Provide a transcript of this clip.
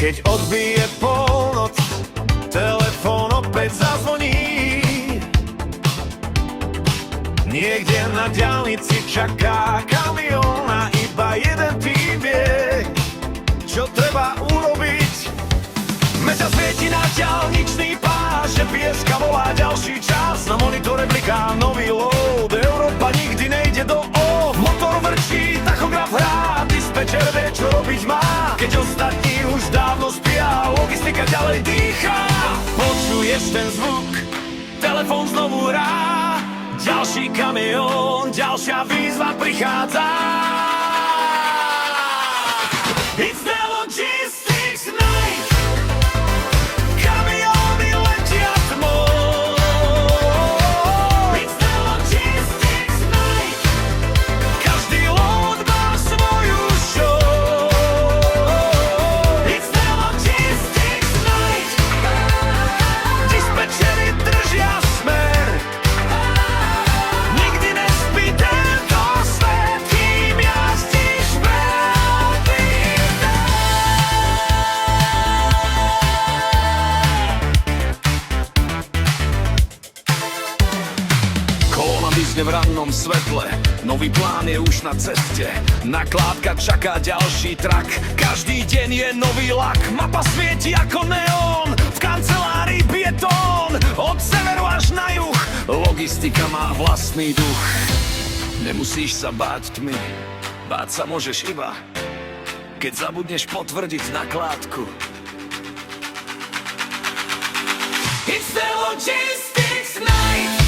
Keď odbije polnoc, telefón opäť zazvoní. Niekde na diaľnici čaká kamión a iba jeden tým vie, čo treba urobiť. Mesiac svieti na diaľničný pláž, že pieska volá ďalší čas. Na monitore bliká nový load, Európa nikdy nejde do off. Motor vrčí, tachograf hrá, dispečer vie, čo robiť má. Keď ostatní už dávno spia, logistika ďalej dýchá. Počuješ ten zvuk, telefón znovu hrá. Ďalší kamión, ďalšia výzva prichádza. It's the logistics night. Kamióny letia tmou. It's the logistics night. Každý load má svoju show. It's the logistics night. Dispečeri držia smer. V rannom svetle, nový plán je už na ceste. Nakládka čaká ďalší trak, každý deň je nový lak. Mapa svieti ako neón, v kancelárii bije tón. Od severu až na juh, logistika má vlastný duch. Nemusíš sa báť tmy, báť sa môžeš iba, keď zabudneš potvrdiť nakládku. It's the logistics night.